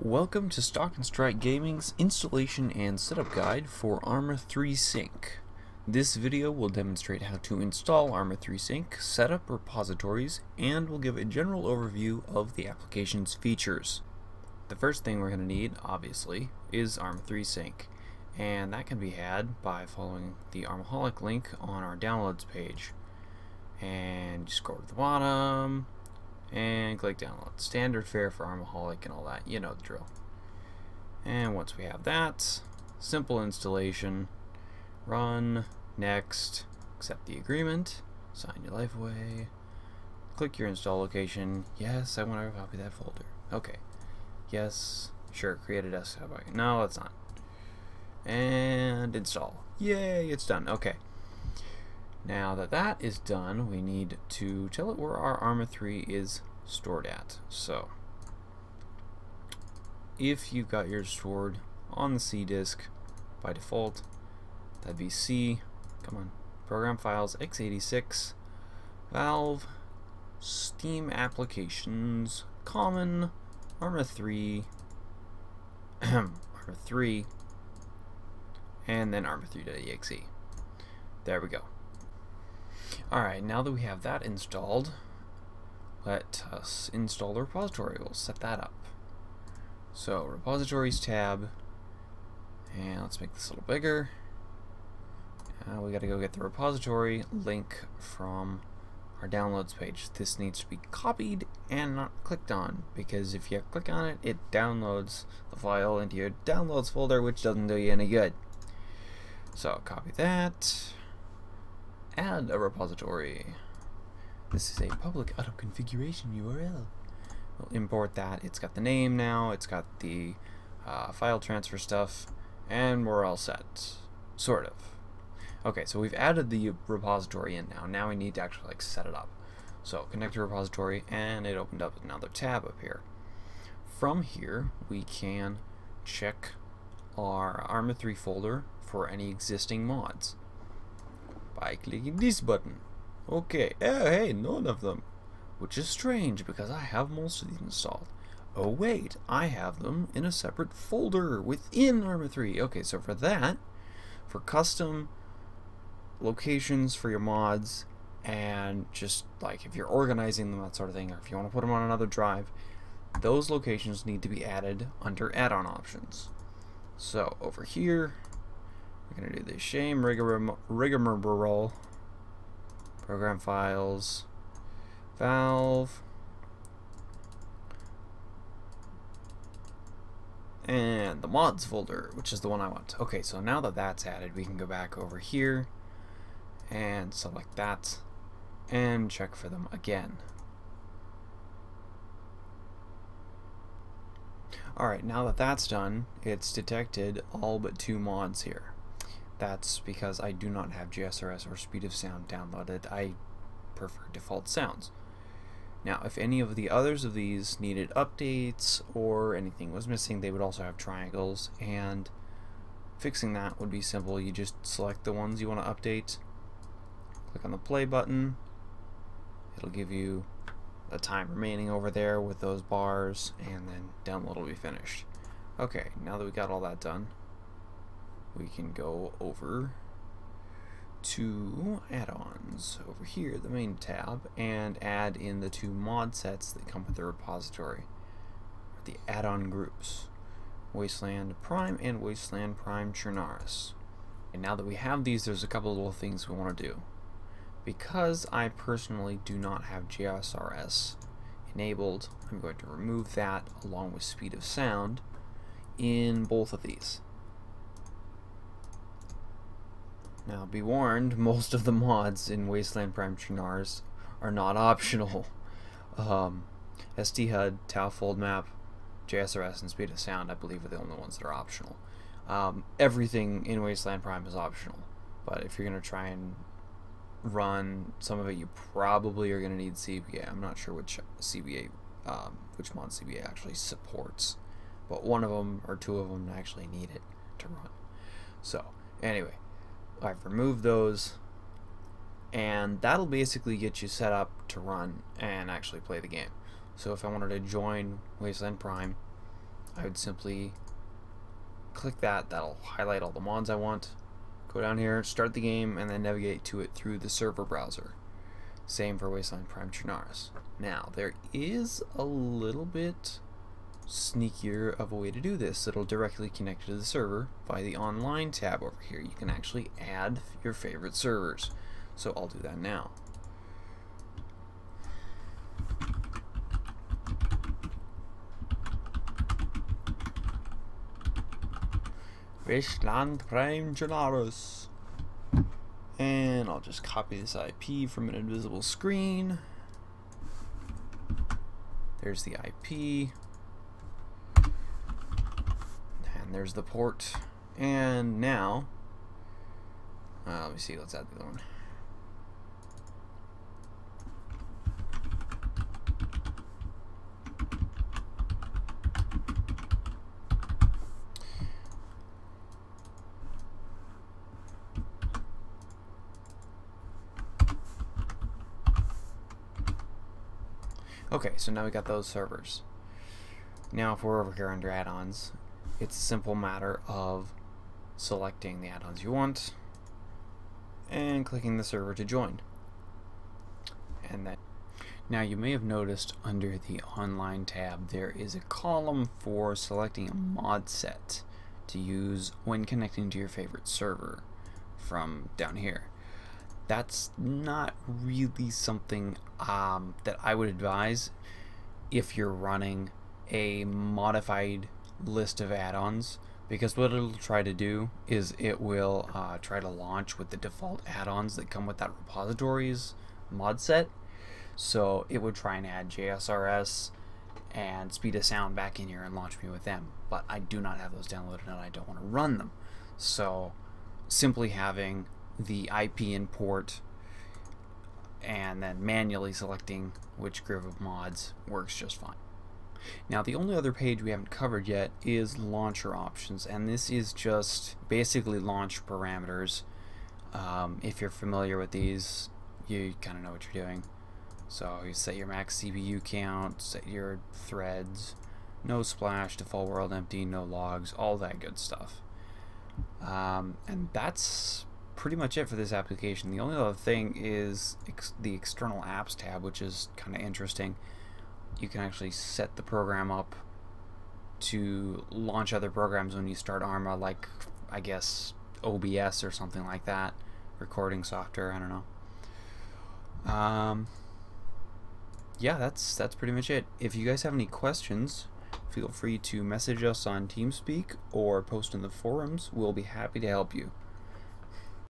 Welcome to Stalk and Strike Gaming's installation and setup guide for Arma 3 Sync. This video will demonstrate how to install Arma 3 Sync, set up repositories, and will give a general overview of the application's features. The first thing we're going to need, obviously, is Arma 3 Sync, and that can be had by following the Armaholic link on our downloads page. And just scroll to the bottom and click download. Standard fare for Armaholic and all that, you know the drill. And once we have that, simple installation, run, next, accept the agreement, sign your life away, click your install location. Yes, I want to copy that folder. Okay. Yes, sure, create a desktop. No, it's not. And install. Yay, it's done. Okay. Now that that is done, we need to tell it where our Arma 3 is stored at. So, if you've got yours stored on the C disk by default, that'd be C, come on, program files, x86, Valve, Steam applications, common, Arma 3, Arma 3, and then arma3.exe. There we go. Alright, now that we have that installed, let us install the repository. We'll set that up. So, repositories tab, and let's make this a little bigger. We gotta go get the repository link from our downloads page. This needs to be copied and not clicked on, because if you click on it, it downloads the file into your downloads folder, which doesn't do you any good. So, copy that. Add a repository. This is a public auto configuration URL. We'll import that. It's got the name now, it's got the file transfer stuff, and we're all set. Sort of. Okay, so we've added the repository in now. Now we need to actually set it up. So connect to repository, and it opened up another tab up here. From here, we can check our Arma 3 folder for any existing mods by clicking this button. Okay, oh, hey, none of them, which is strange because I have most of these installed. Oh wait, I have them in a separate folder within Arma 3. Okay, so for that, for custom locations for your mods, and just like if you're organizing them, that sort of thing, or if you want to put them on another drive, those locations need to be added under add-on options. So over here, we're going to do the shame rigmarole, program files, Valve, and the mods folder, which is the one I want. Okay, so now that that's added, we can go back over here and select that and check for them again. Alright, now that that's done, it's detected all but 2 mods here. That's because I do not have GSRS or Speed of Sound downloaded. I prefer default sounds. Now, if any of the others of these needed updates or anything was missing, they would also have triangles, and fixing that would be simple. You just select the ones you want to update, click on the play button, it'll give you a time remaining over there with those bars, and then download will be finished. Okay, now that we got all that done, we can go over to add-ons over here, the main tab, and add in the 2 mod sets that come with the repository, the add-on groups, Wasteland Prime and Wasteland Prime Chernarus. And now that we have these, there's a couple of little things we want to do. Because I personally do not have GSRS enabled, I'm going to remove that along with Speed of Sound in both of these. Now, be warned, most of the mods in Wasteland Prime Chernarus are not optional. ST-HUD, Tau Fold Map, GSRS, and Speed of Sound, I believe, are the only ones that are optional. Everything in Wasteland Prime is optional, but if you're going to try and run some of it, you probably are going to need CBA. I'm not sure which CBA, which mod CBA actually supports, but one of them or 2 of them actually need it to run. So, anyway. I've removed those, and that'll basically get you set up to run and actually play the game. So if I wanted to join Wasteland Prime, I would simply click that. That'll highlight all the mods I want. Go down here, start the game, and then navigate to it through the server browser. Same for Wasteland Prime Chernarus. Now, there is a little bit sneakier of a way to do this. It'll directly connect to the server by the online tab over here. You can actually add your favorite servers. So I'll do that now. Wasteland Prime Chernarus. And I'll just copy this IP from an invisible screen. There's the IP. And there's the port. And now, let me see, let's add the other one. Okay, so now we got those servers. Now if we're over here under add-ons, it's a simple matter of selecting the add-ons you want and clicking the server to join. And then, now you may have noticed under the online tab there is a column for selecting a mod set to use when connecting to your favorite server from down here. That's not really something that I would advise if you're running a modified list of add-ons, because what it'll try to do is it will try to launch with the default add-ons that come with that repository's mod set. So it would try and add JSRS and speed of sound back in here and launch me with them, but I do not have those downloaded and I don't want to run them. So simply having the IP import and then manually selecting which group of mods works just fine. Now the only other page we haven't covered yet is launcher options, and this is just basically launch parameters. If you're familiar with these, you kind of know what you're doing. So you set your max CPU count, set your threads, no splash, default world empty, no logs, all that good stuff. And that's pretty much it for this application. The only other thing is the external apps tab, which is kind of interesting. You can actually set the program up to launch other programs when you start Arma, like I guess OBS or something like that, recording software, I don't know. Yeah, that's pretty much it. If you guys have any questions, feel free to message us on TeamSpeak or post in the forums. We'll be happy to help you.